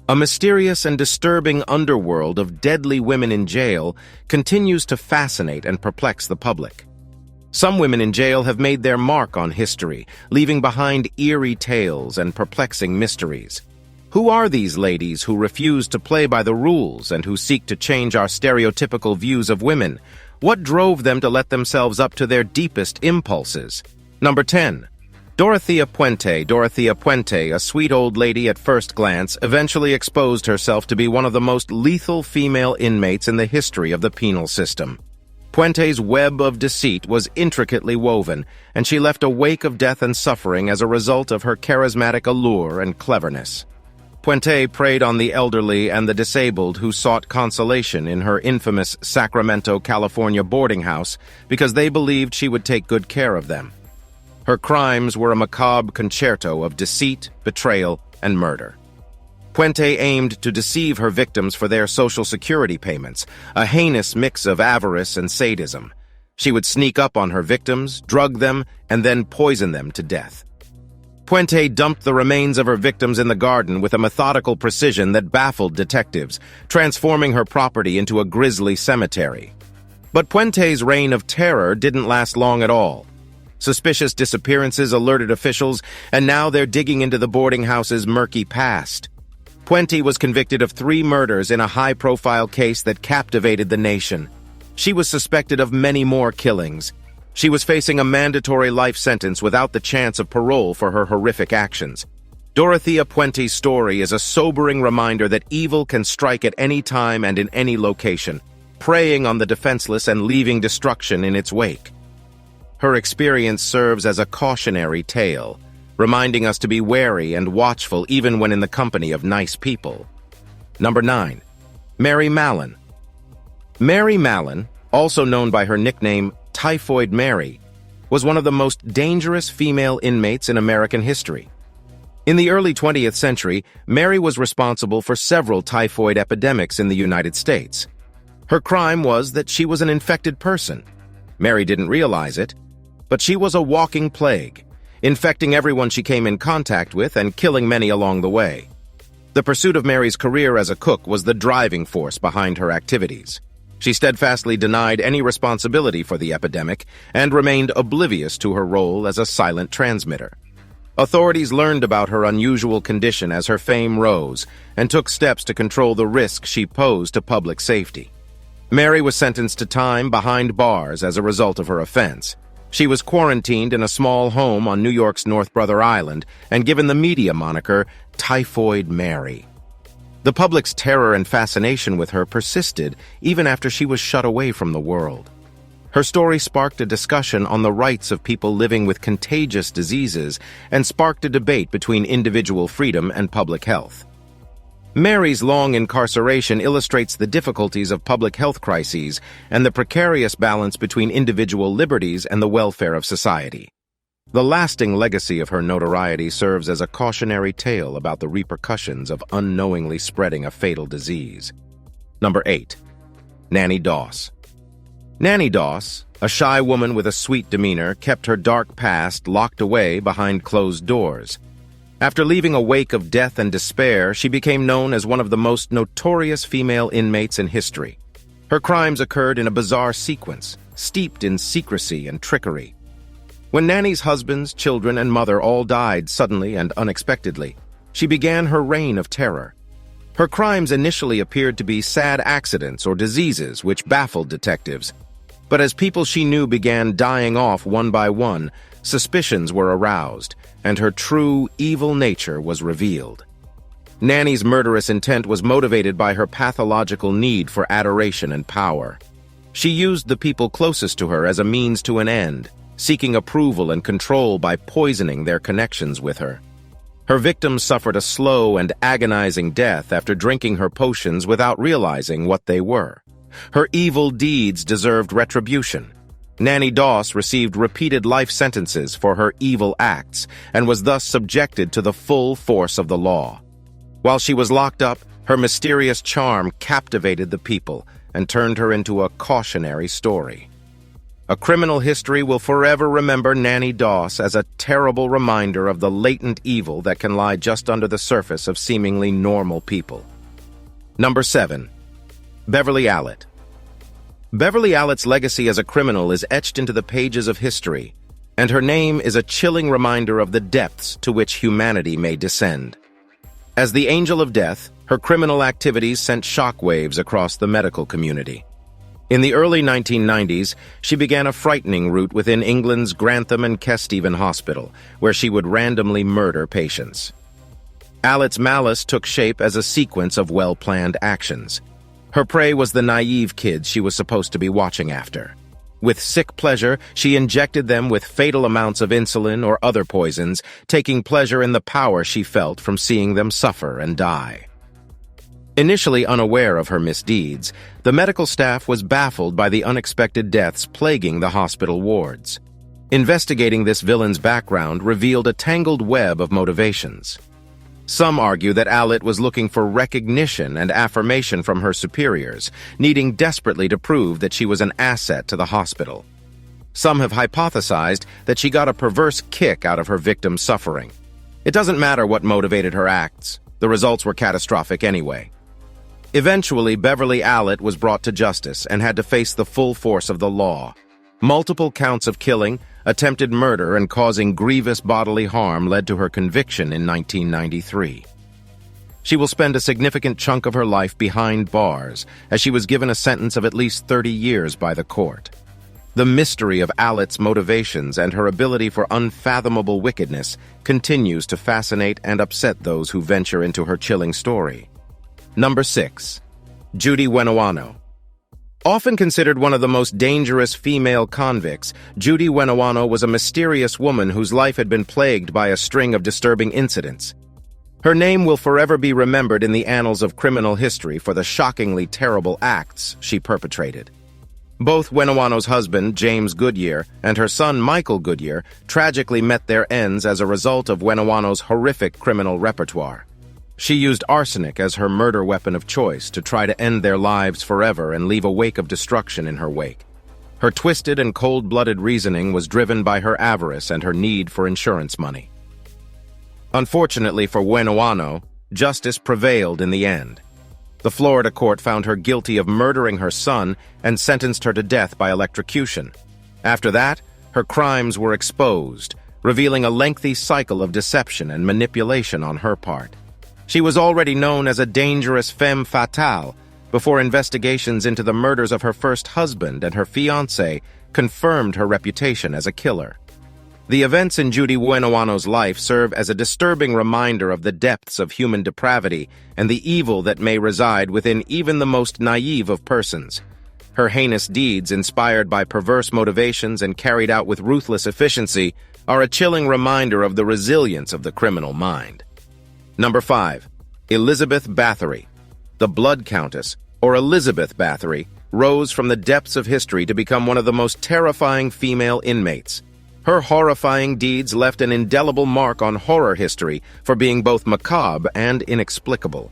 A mysterious and disturbing underworld of deadly women in jail continues to fascinate and perplex the public. Some women in jail have made their mark on history, leaving behind eerie tales and perplexing mysteries. Who are these ladies who refuse to play by the rules and who seek to change our stereotypical views of women? What drove them to let themselves up to their deepest impulses? Number 10. Dorothea Puente. Dorothea Puente, a sweet old lady at first glance, eventually exposed herself to be one of the most lethal female inmates in the history of the penal system. Puente's web of deceit was intricately woven, and she left a wake of death and suffering as a result of her charismatic allure and cleverness. Puente preyed on the elderly and the disabled who sought consolation in her infamous Sacramento, California boarding house because they believed she would take good care of them. Her crimes were a macabre concerto of deceit, betrayal, and murder. Puente aimed to deceive her victims for their Social Security payments, a heinous mix of avarice and sadism. She would sneak up on her victims, drug them, and then poison them to death. Puente dumped the remains of her victims in the garden with a methodical precision that baffled detectives, transforming her property into a grisly cemetery. But Puente's reign of terror didn't last long at all. Suspicious disappearances alerted officials, and now they're digging into the boarding house's murky past. Puente was convicted of 3 murders in a high-profile case that captivated the nation. She was suspected of many more killings. She was facing a mandatory life sentence without the chance of parole for her horrific actions. Dorothea Puente's story is a sobering reminder that evil can strike at any time and in any location, preying on the defenseless and leaving destruction in its wake. Her experience serves as a cautionary tale, reminding us to be wary and watchful even when in the company of nice people. Number 9. Mary Mallon. Mary Mallon, also known by her nickname Typhoid Mary, was one of the most dangerous female inmates in American history. In the early 20th century, Mary was responsible for several typhoid epidemics in the United States. Her crime was that she was an infected person. Mary didn't realize it, but she was a walking plague, infecting everyone she came in contact with and killing many along the way. The pursuit of Mary's career as a cook was the driving force behind her activities. She steadfastly denied any responsibility for the epidemic and remained oblivious to her role as a silent transmitter. Authorities learned about her unusual condition as her fame rose and took steps to control the risk she posed to public safety. Mary was sentenced to time behind bars as a result of her offense. She was quarantined in a small home on New York's North Brother Island and given the media moniker Typhoid Mary. The public's terror and fascination with her persisted even after she was shut away from the world. Her story sparked a discussion on the rights of people living with contagious diseases and sparked a debate between individual freedom and public health. Mary's long incarceration illustrates the difficulties of public health crises and the precarious balance between individual liberties and the welfare of society. The lasting legacy of her notoriety serves as a cautionary tale about the repercussions of unknowingly spreading a fatal disease. Number 8. Nanny Doss. Nanny Doss, a shy woman with a sweet demeanor, kept her dark past locked away behind closed doors. After leaving a wake of death and despair, she became known as one of the most notorious female inmates in history. Her crimes occurred in a bizarre sequence, steeped in secrecy and trickery. When Nanny's husbands, children, and mother all died suddenly and unexpectedly, she began her reign of terror. Her crimes initially appeared to be sad accidents or diseases which baffled detectives. But as people she knew began dying off one by one, suspicions were aroused, and her true, evil nature was revealed. Nanny's murderous intent was motivated by her pathological need for adoration and power. She used the people closest to her as a means to an end, seeking approval and control by poisoning their connections with her. Her victims suffered a slow and agonizing death after drinking her potions without realizing what they were. Her evil deeds deserved retribution. Nanny Doss received repeated life sentences for her evil acts and was thus subjected to the full force of the law. While she was locked up, her mysterious charm captivated the people and turned her into a cautionary story. A criminal history will forever remember Nanny Doss as a terrible reminder of the latent evil that can lie just under the surface of seemingly normal people. Number 7. Beverly Allitt. Beverly Allitt's legacy as a criminal is etched into the pages of history, and her name is a chilling reminder of the depths to which humanity may descend. As the Angel of Death, her criminal activities sent shockwaves across the medical community. In the early 1990s, she began a frightening route within England's Grantham and Kesteven Hospital, where she would randomly murder patients. Allitt's malice took shape as a sequence of well-planned actions. Her prey was the naive kids she was supposed to be watching after. With sick pleasure, she injected them with fatal amounts of insulin or other poisons, taking pleasure in the power she felt from seeing them suffer and die. Initially unaware of her misdeeds, the medical staff was baffled by the unexpected deaths plaguing the hospital wards. Investigating this villain's background revealed a tangled web of motivations. Some argue that Allitt was looking for recognition and affirmation from her superiors, needing desperately to prove that she was an asset to the hospital. Some have hypothesized that she got a perverse kick out of her victim's suffering. It doesn't matter what motivated her acts. The results were catastrophic anyway. Eventually, Beverly Allitt was brought to justice and had to face the full force of the law. Multiple counts of killing, attempted murder, and causing grievous bodily harm led to her conviction in 1993. She will spend a significant chunk of her life behind bars, as she was given a sentence of at least 30 years by the court. The mystery of Allitt's motivations and her ability for unfathomable wickedness continues to fascinate and upset those who venture into her chilling story. Number 6. Judy Wenowano. Often considered one of the most dangerous female convicts, Judy Wenowano was a mysterious woman whose life had been plagued by a string of disturbing incidents. Her name will forever be remembered in the annals of criminal history for the shockingly terrible acts she perpetrated. Both Wenowano's husband, James Goodyear, and her son, Michael Goodyear, tragically met their ends as a result of Wenowano's horrific criminal repertoire. She used arsenic as her murder weapon of choice to try to end their lives forever and leave a wake of destruction in her wake. Her twisted and cold-blooded reasoning was driven by her avarice and her need for insurance money. Unfortunately for Wenowano, justice prevailed in the end. The Florida court found her guilty of murdering her son and sentenced her to death by electrocution. After that, her crimes were exposed, revealing a lengthy cycle of deception and manipulation on her part. She was already known as a dangerous femme fatale before investigations into the murders of her first husband and her fiancé confirmed her reputation as a killer. The events in Judy Wenowano's life serve as a disturbing reminder of the depths of human depravity and the evil that may reside within even the most naive of persons. Her heinous deeds, inspired by perverse motivations and carried out with ruthless efficiency, are a chilling reminder of the resilience of the criminal mind. Number 5. Elizabeth Bathory. The Blood Countess, or Elizabeth Bathory, rose from the depths of history to become one of the most terrifying female inmates. Her horrifying deeds left an indelible mark on horror history for being both macabre and inexplicable.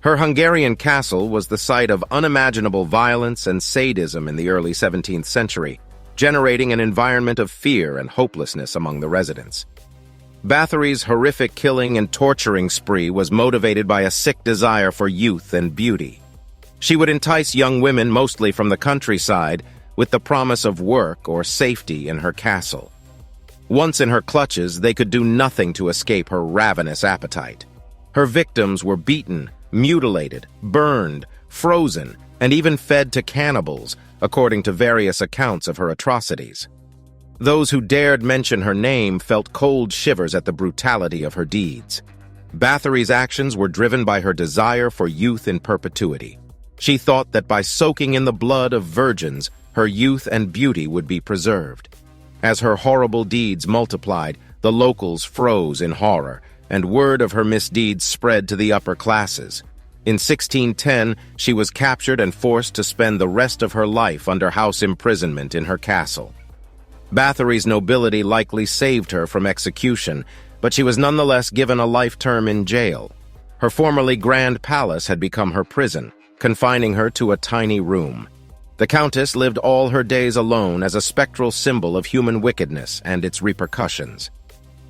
Her Hungarian castle was the site of unimaginable violence and sadism in the early 17th century, generating an environment of fear and hopelessness among the residents. Bathory's horrific killing and torturing spree was motivated by a sick desire for youth and beauty. She would entice young women, mostly from the countryside, with the promise of work or safety in her castle. Once in her clutches, they could do nothing to escape her ravenous appetite. Her victims were beaten, mutilated, burned, frozen, and even fed to cannibals, according to various accounts of her atrocities. Those who dared mention her name felt cold shivers at the brutality of her deeds. Bathory's actions were driven by her desire for youth in perpetuity. She thought that by soaking in the blood of virgins, her youth and beauty would be preserved. As her horrible deeds multiplied, the locals froze in horror, and word of her misdeeds spread to the upper classes. In 1610, she was captured and forced to spend the rest of her life under house imprisonment in her castle. Bathory's nobility likely saved her from execution, but she was nonetheless given a life term in jail. Her formerly grand palace had become her prison, confining her to a tiny room. The Countess lived all her days alone as a spectral symbol of human wickedness and its repercussions.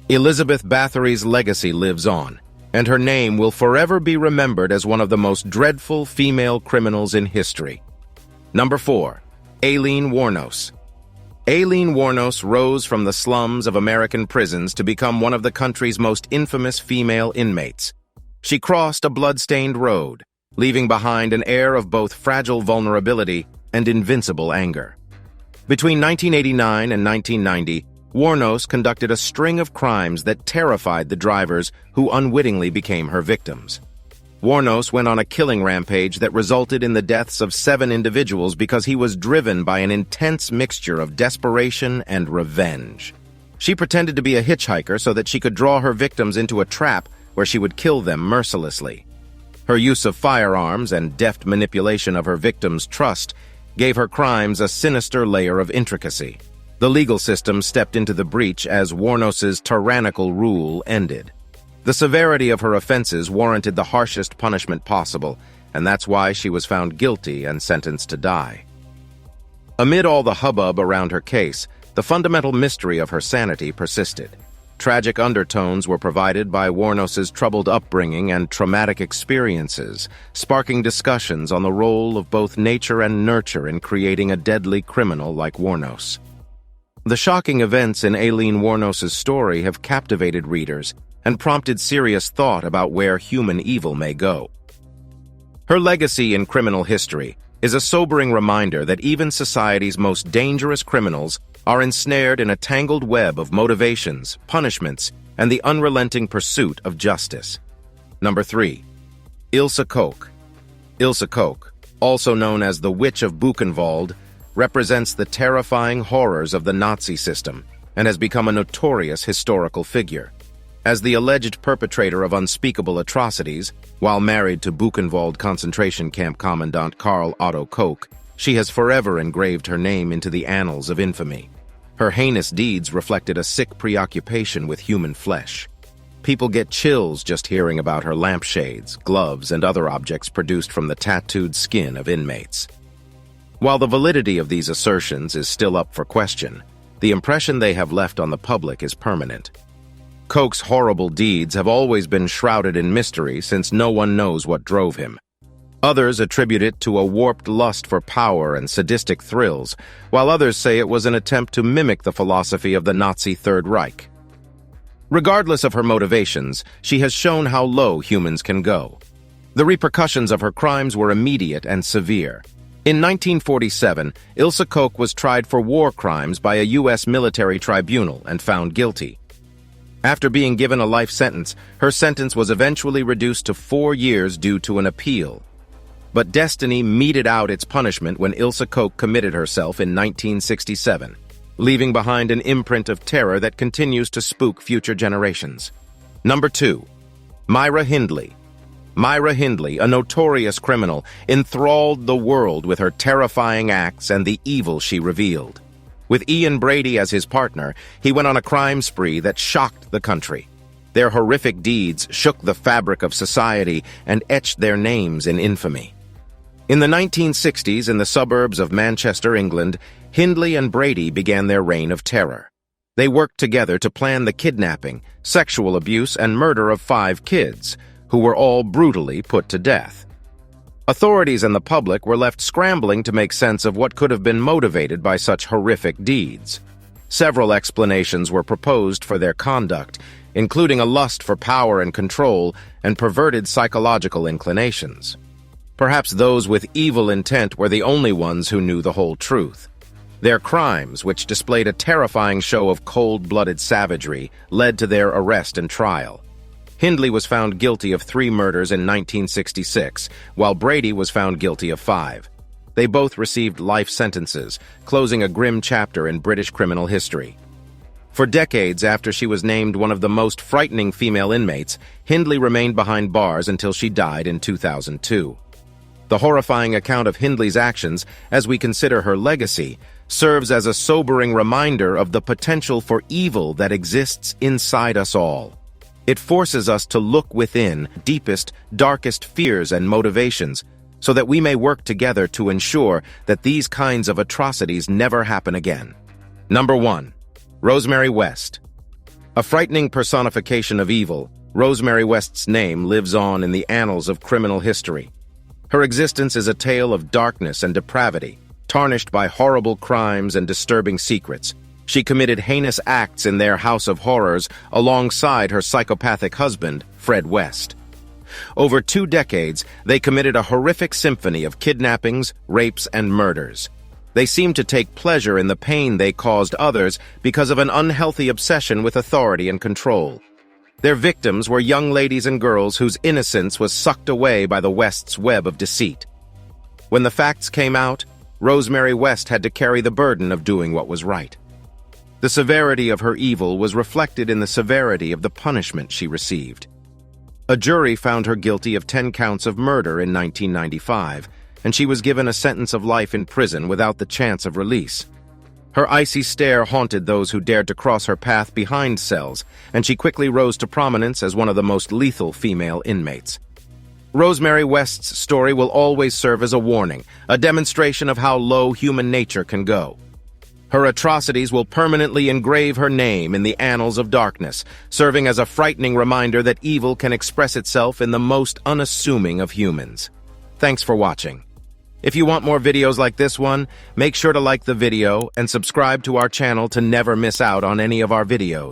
Elizabeth Bathory's legacy lives on, and her name will forever be remembered as one of the most dreadful female criminals in history. Number 4. Aileen Wuornos. Aileen Wuornos rose from the slums of American prisons to become one of the country's most infamous female inmates. She crossed a blood-stained road, leaving behind an air of both fragile vulnerability and invincible anger. Between 1989 and 1990, Wuornos conducted a string of crimes that terrified the drivers who unwittingly became her victims. Wuornos went on a killing rampage that resulted in the deaths of 7 individuals because he was driven by an intense mixture of desperation and revenge. She pretended to be a hitchhiker so that she could draw her victims into a trap where she would kill them mercilessly. Her use of firearms and deft manipulation of her victims' trust gave her crimes a sinister layer of intricacy. The legal system stepped into the breach as Wuornos's tyrannical rule ended. The severity of her offenses warranted the harshest punishment possible, and that's why she was found guilty and sentenced to die. Amid all the hubbub around her case, the fundamental mystery of her sanity persisted. Tragic undertones were provided by Wuornos's troubled upbringing and traumatic experiences, sparking discussions on the role of both nature and nurture in creating a deadly criminal like Wuornos. The shocking events in Aileen Wuornos's story have captivated readers and prompted serious thought about where human evil may go. Her legacy in criminal history is a sobering reminder that even society's most dangerous criminals are ensnared in a tangled web of motivations, punishments, and the unrelenting pursuit of justice. Number 3. Ilse Koch. Ilse Koch, also known as the Witch of Buchenwald, represents the terrifying horrors of the Nazi system and has become a notorious historical figure. As the alleged perpetrator of unspeakable atrocities, while married to Buchenwald concentration camp commandant Karl Otto Koch, she has forever engraved her name into the annals of infamy. Her heinous deeds reflected a sick preoccupation with human flesh. People get chills just hearing about her lampshades, gloves, and other objects produced from the tattooed skin of inmates. While the validity of these assertions is still up for question, the impression they have left on the public is permanent. Koch's horrible deeds have always been shrouded in mystery since no one knows what drove him. Others attribute it to a warped lust for power and sadistic thrills, while others say it was an attempt to mimic the philosophy of the Nazi Third Reich. Regardless of her motivations, she has shown how low humans can go. The repercussions of her crimes were immediate and severe. In 1947, Ilse Koch was tried for war crimes by a U.S. military tribunal and found guilty. After being given a life sentence, her sentence was eventually reduced to 4 years due to an appeal. But destiny meted out its punishment when Ilse Koch committed herself in 1967, leaving behind an imprint of terror that continues to spook future generations. Number 2. Myra Hindley. Myra Hindley, a notorious criminal, enthralled the world with her terrifying acts and the evil she revealed. With Ian Brady as his partner, he went on a crime spree that shocked the country. Their horrific deeds shook the fabric of society and etched their names in infamy. In the 1960s, in the suburbs of Manchester, England, Hindley and Brady began their reign of terror. They worked together to plan the kidnapping, sexual abuse, and murder of 5 kids, who were all brutally put to death. Authorities and the public were left scrambling to make sense of what could have been motivated by such horrific deeds. Several explanations were proposed for their conduct, including a lust for power and control and perverted psychological inclinations. Perhaps those with evil intent were the only ones who knew the whole truth. Their crimes, which displayed a terrifying show of cold-blooded savagery, led to their arrest and trial. Hindley was found guilty of 3 murders in 1966, while Brady was found guilty of 5. They both received life sentences, closing a grim chapter in British criminal history. For decades after she was named one of the most frightening female inmates, Hindley remained behind bars until she died in 2002. The horrifying account of Hindley's actions, as we consider her legacy, serves as a sobering reminder of the potential for evil that exists inside us all. It forces us to look within deepest, darkest fears and motivations, so that we may work together to ensure that these kinds of atrocities never happen again. Number 1. Rosemary West. A frightening personification of evil, Rosemary West's name lives on in the annals of criminal history. Her existence is a tale of darkness and depravity, tarnished by horrible crimes and disturbing secrets. She committed heinous acts in their house of horrors alongside her psychopathic husband, Fred West. Over 2 decades, they committed a horrific symphony of kidnappings, rapes, and murders. They seemed to take pleasure in the pain they caused others because of an unhealthy obsession with authority and control. Their victims were young ladies and girls whose innocence was sucked away by the West's web of deceit. When the facts came out, Rosemary West had to carry the burden of doing what was right. The severity of her evil was reflected in the severity of the punishment she received. A jury found her guilty of 10 counts of murder in 1995, and she was given a sentence of life in prison without the chance of release. Her icy stare haunted those who dared to cross her path behind cells, and she quickly rose to prominence as one of the most lethal female inmates. Rosemary West's story will always serve as a warning, a demonstration of how low human nature can go. Her atrocities will permanently engrave her name in the annals of darkness, serving as a frightening reminder that evil can express itself in the most unassuming of humans. Thanks for watching. If you want more videos like this one, make sure to like the video and subscribe to our channel to never miss out on any of our videos.